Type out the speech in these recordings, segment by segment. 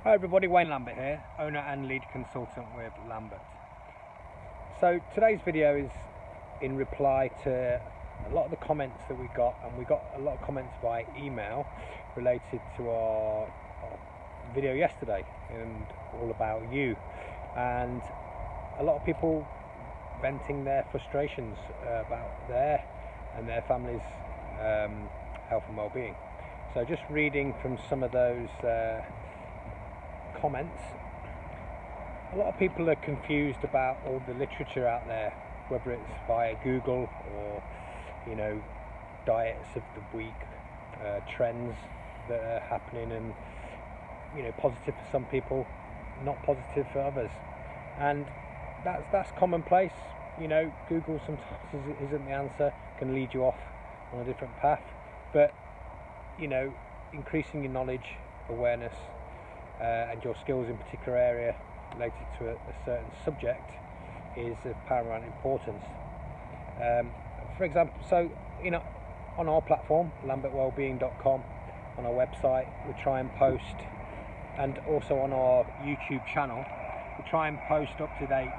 Hi everybody, Wayne Lambert here, owner and lead consultant with Lambert. So today's video is in reply to a lot of the comments that we got, and we got a lot of comments by email related to our video yesterday and all about you, and a lot of people venting their frustrations about their and their families' health and well-being. So just reading from some of those comments, a lot of people are confused about all the literature out there, whether it's via Google or diets of the week, trends that are happening, and positive for some people, not positive for others, and that's commonplace. Google sometimes isn't the answer, can lead you off on a different path, but increasing your knowledge, awareness, and your skills in a particular area related to a certain subject is of paramount importance. For example, on our platform, lambertwellbeing.com, on our website, we try and post, and also on our YouTube channel, we try and post up-to-date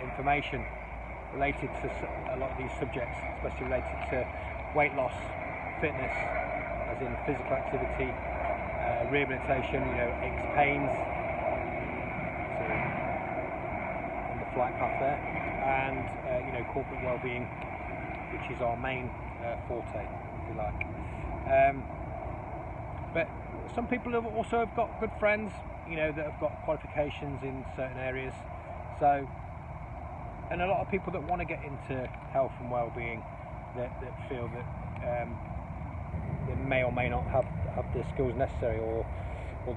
information related to a lot of these subjects, especially related to weight loss, fitness, as in physical activity, rehabilitation, aches, pains, so on the flight path there, and corporate well-being, which is our main forte, if you like. But some people have also got good friends, that have got qualifications in certain areas. So, and a lot of people that want to get into health and well-being that feel that they may or may not have the skills necessary or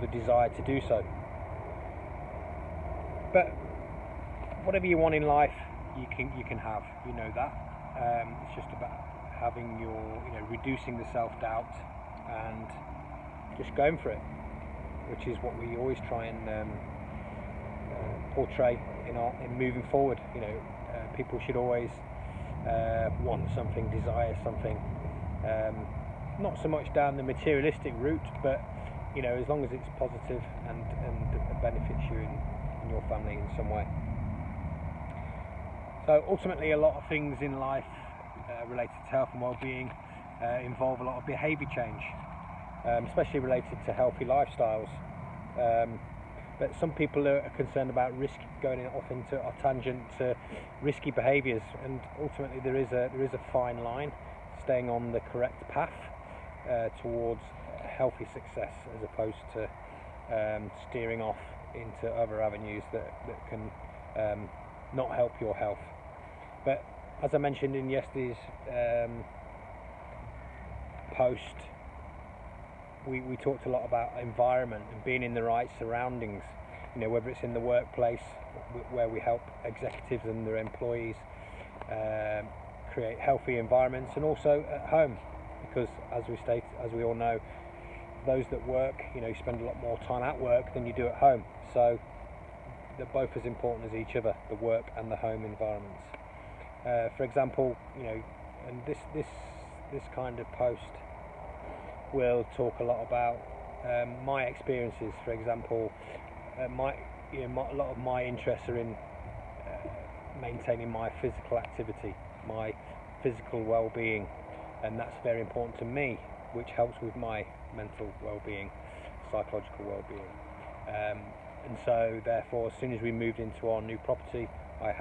the desire to do so. But whatever you want in life, you can have. That. It's just about having reducing the self-doubt and just going for it, which is what we always try and portray in moving forward. People should always want something, desire something. Not so much down the materialistic route, but as long as it's positive and benefits you in your family in some way. So ultimately, a lot of things in life related to health and well-being involve a lot of behaviour change, especially related to healthy lifestyles. But some people are concerned about going off into a tangent to risky behaviours, and ultimately there is a fine line, staying on the correct path towards healthy success, as opposed to steering off into other avenues that can not help your health. But as I mentioned in yesterday's post, we talked a lot about environment and being in the right surroundings, whether it's in the workplace, where we help executives and their employees create healthy environments, and also at home, because as we all know, those that work, spend a lot more time at work than you do at home, so they're both as important as each other, the work and the home environments. For example, and this kind of post will talk a lot about my experiences. For example, a lot of my interests are in maintaining my physical activity, my physical well-being, and that's very important to me, which helps with my mental well-being, psychological well-being. And so therefore, as soon as we moved into our new property, I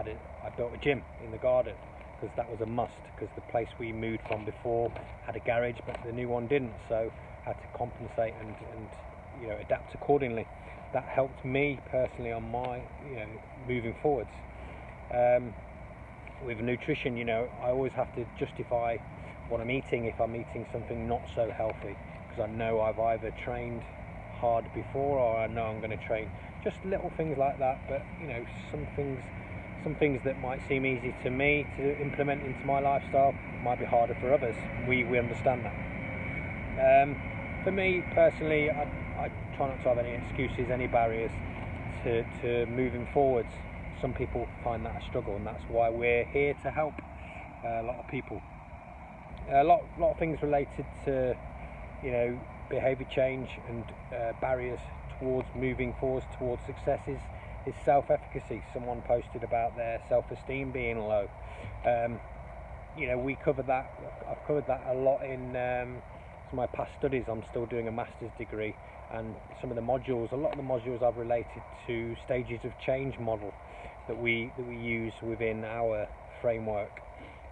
built a gym in the garden, because that was a must, because the place we moved from before had a garage, but the new one didn't, so I had to compensate and adapt accordingly. That helped me personally on my moving forwards. With nutrition, I always have to justify what I'm eating if I'm eating something not so healthy, because I know I've either trained hard before, or I know I'm going to train. Just little things like that, but some things that might seem easy to me to implement into my lifestyle might be harder for others. We understand that. For me personally, I try not to have any excuses, any barriers to moving forwards. Some people find that a struggle, and that's why we're here to help a lot of people. A lot of things related to behaviour change and barriers towards moving forwards towards success is self-efficacy. Someone posted about their self-esteem being low. We cover that. I've covered that a lot in some of my past studies. I'm still doing a master's degree, and some of the modules, a lot of the modules I've related to stages of change model that we use within our framework,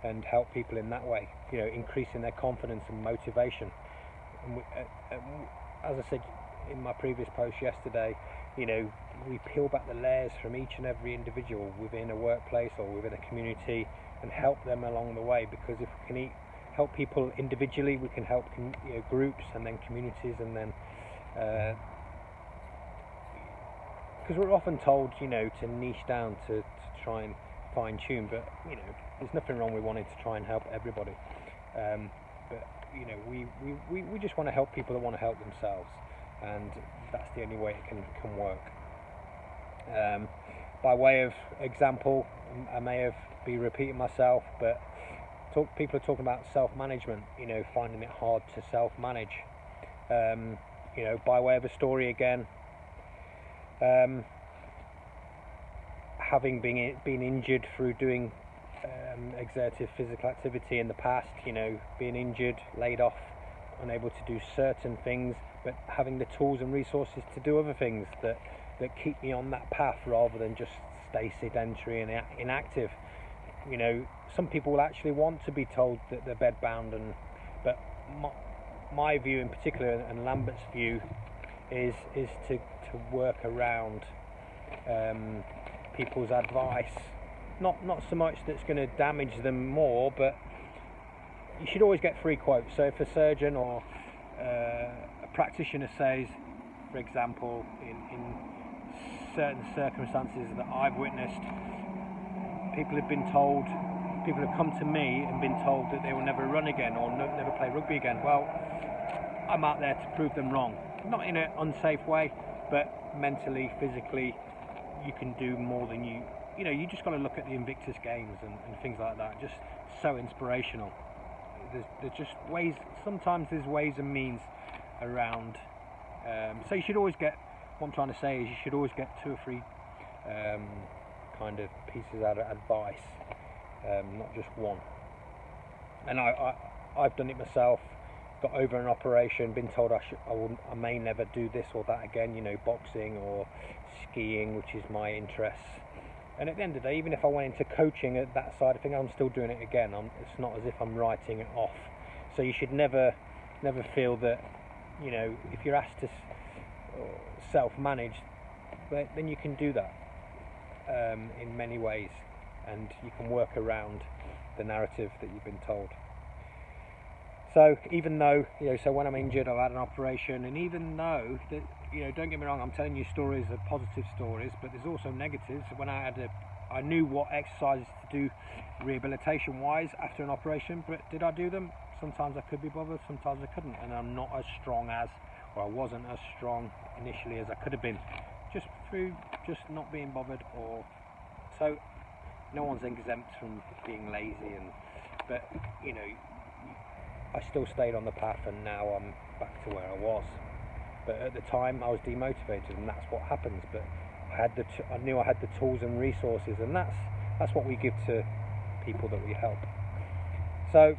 and help people in that way, increasing their confidence and motivation. And as I said in my previous post yesterday, we peel back the layers from each and every individual within a workplace or within a community and help them along the way, because if we can help people individually, we can help groups and then communities, and then because we're often told to niche down to try and fine tune, but there's nothing wrong with wanting to try and help everybody, but we just want to help people that want to help themselves, and that's the only way it can work. By way of example, I may be repeating myself, but people are talking about self-management, finding it hard to self-manage. By way of a story again, having been injured through doing exertive physical activity in the past, being injured, laid off, unable to do certain things, but having the tools and resources to do other things that keep me on that path rather than just stay sedentary and inactive. Some people will actually want to be told that they're bedbound, but my view in particular, and Lambert's view, is to work around people's advice. Not so much that's going to damage them more, but you should always get free quotes. So if a surgeon or a practitioner says, for example, in certain circumstances that I've witnessed, people have come to me and been told that they will never run again or never play rugby again. Well, I'm out there to prove them wrong. Not in an unsafe way, but mentally, physically, you can do more than you just got to look at the Invictus Games and things like that. Just so inspirational. There's just ways, sometimes there's ways and means around. So you should always get, what I'm trying to say is you should always get 2 or 3 kind of pieces out of advice, not just one. And I've done it myself. Got over an operation, been told I may never do this or that again, boxing or skiing, which is my interest. And at the end of the day, even if I went into coaching at that side of things, I'm still doing it again. It's not as if I'm writing it off. So you should never feel that, if you're asked to self-manage, then you can do that in many ways, and you can work around the narrative that you've been told. So even though, so when I'm injured, I've had an operation, and even though that, don't get me wrong, I'm telling you stories of positive stories, but there's also negatives. When I knew what exercises to do rehabilitation-wise after an operation, but did I do them? Sometimes I could be bothered, sometimes I couldn't, and I'm not as strong as, or I wasn't as strong initially as I could have been, just through just not being bothered. Or so no one's exempt from being lazy, but I still stayed on the path, and now I'm back to where I was. But at the time I was demotivated, and that's what happens. But I knew I had the tools and resources, and that's what we give to people that we help. So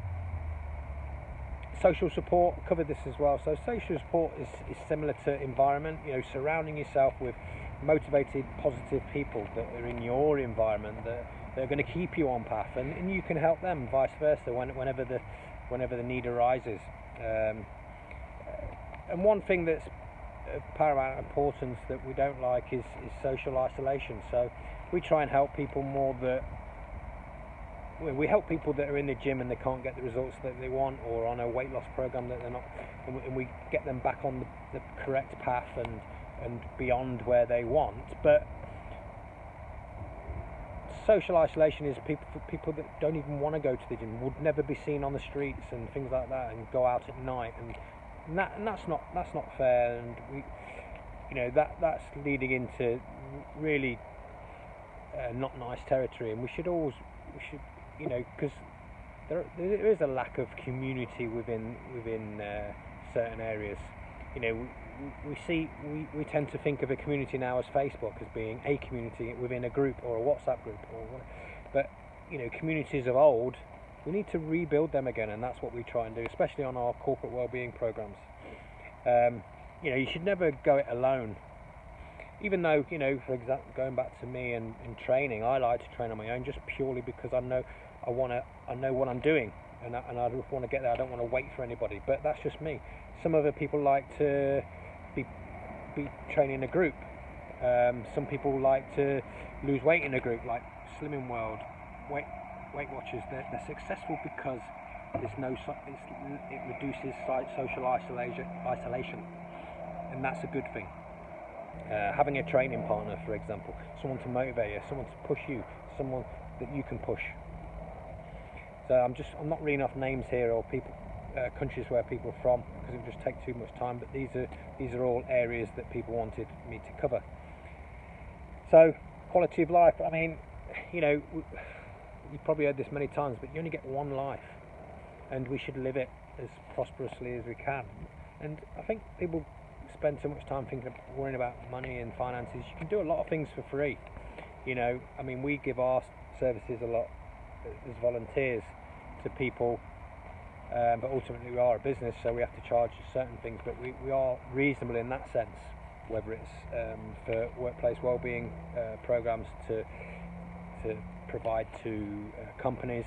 social support, I covered this as well. So social support is similar to environment, surrounding yourself with motivated, positive people that are in your environment that are going to keep you on path, and you can help them, vice versa, whenever the need arises. And one thing that's of paramount importance that we don't like is social isolation. So we try and help people more that we help people that are in the gym and they can't get the results that they want, or on a weight loss program that they're not, and we get them back on the correct path and beyond where they want. But social isolation is people that don't even want to go to the gym, would never be seen on the streets and things like that, and go out at night, and that's not fair. And we, that's leading into really not nice territory. And we should because there is a lack of community within certain areas. we tend to think of a community now as Facebook as being a community within a group or a WhatsApp group, but communities of old, we need to rebuild them again, and that's what we try and do, especially on our corporate wellbeing programs. You should never go it alone. Even though, for example, going back to me and training, I like to train on my own just purely because I know what I'm doing, and I just want to get there. I don't want to wait for anybody. But that's just me. Some other people like to be training in a group. Some people like to lose weight in a group, like Slimming World, Weight Watchers. They're successful because it reduces social isolation, and that's a good thing. Having a training partner, for example, someone to motivate you, someone to push you, someone that you can push. So I'm not reading off names here or countries where people are from, because it would just take too much time. But these are all areas that people wanted me to cover. So quality of life. I mean, you've probably heard this many times, but you only get one life, and we should live it as prosperously as we can. And I think people spend so much time worrying about money and finances. You can do a lot of things for free. We give our services a lot as volunteers to people, but ultimately we are a business, so we have to charge certain things, but we are reasonable in that sense, whether it's for workplace wellbeing programs to provide to companies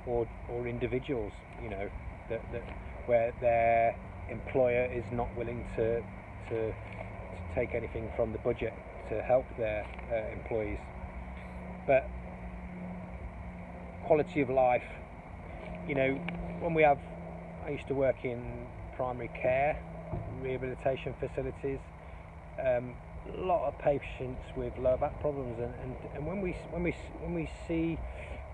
or individuals, that where their employer is not willing to take anything from the budget to help their employees. But quality of life, I used to work in primary care, rehabilitation facilities, a lot of patients with lower back problems, and when we see,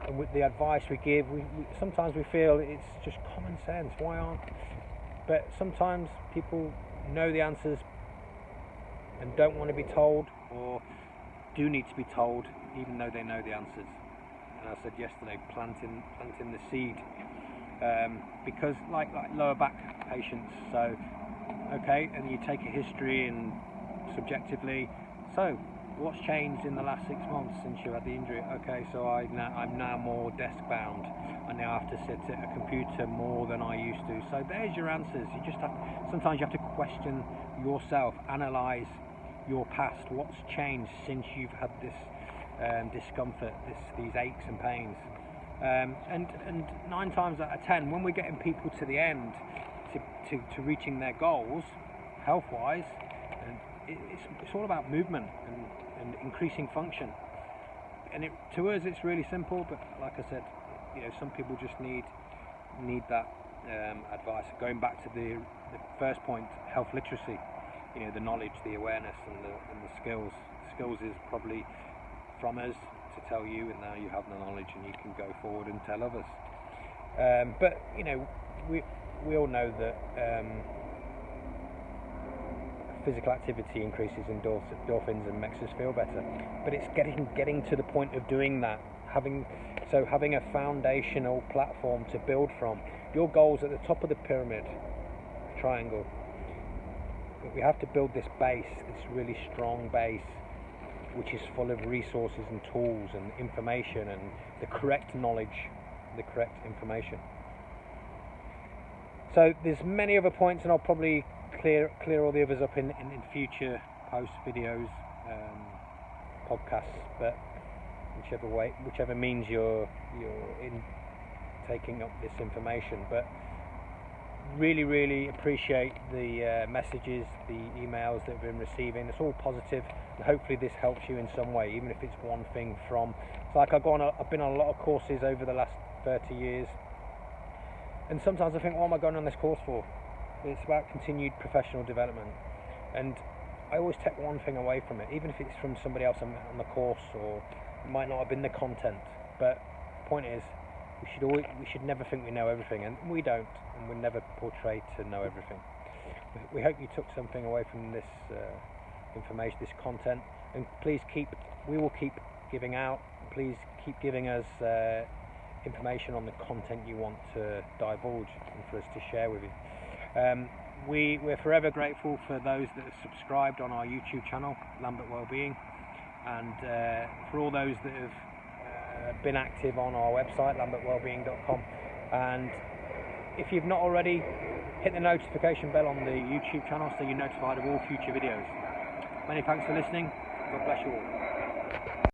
and with the advice we give, we sometimes we feel it's just common sense. Why aren't? But sometimes people know the answers and don't want to be told, or do need to be told even though they know the answers. And I said yesterday, planting the seed, because like lower back patients, so okay, and you take a history and subjectively, so what's changed in the last 6 months since you had the injury? Okay, so I'm now more desk bound. I now have to sit at a computer more than I used to. So there's your answers. Sometimes you have to question yourself, analyse your past. What's changed since you've had this discomfort, these aches and pains? And 9 times out of 10, when we're getting people to the end, to reaching their goals, health-wise, and it's all about movement and increasing function. And to us, it's really simple. But like I said, some people just need that advice. Going back to the first point, health literacy. The knowledge, the awareness, and the skills. Skills is probably from us to tell you, and now you have the knowledge and you can go forward and tell others. But we all know that physical activity increases endorphins and makes us feel better. But it's getting to the point of doing that, having a foundational platform to build from. Your goals at the top of the pyramid, triangle. But we have to build this base, this really strong base, which is full of resources and tools and information and the correct knowledge, the correct information. So there's many other points, and I'll probably clear all the others up in future post videos, podcasts. But whichever means you're in taking up this information. But really appreciate the messages, the emails that I've been receiving. It's all positive, and hopefully this helps you in some way, even if it's one thing from. It's like I've been on a lot of courses over the last 30 years, and sometimes I think, what am I going on this course for? It's about continued professional development, and I always take one thing away from it, even if it's from somebody else on the course, or it might not have been the content. But the point is, we should never think we know everything, and we don't, and we're never portrayed to know everything. We hope you took something away from this information, this content, and please we will keep giving out. Please keep giving us information on the content you want to divulge and for us to share with you. We're forever grateful for those that have subscribed on our YouTube channel, Lambert Wellbeing, and for all those that have been active on our website, lambertwellbeing.com. And if you've not already, hit the notification bell on the YouTube channel so you're notified of all future videos. Many thanks for listening. God bless you all.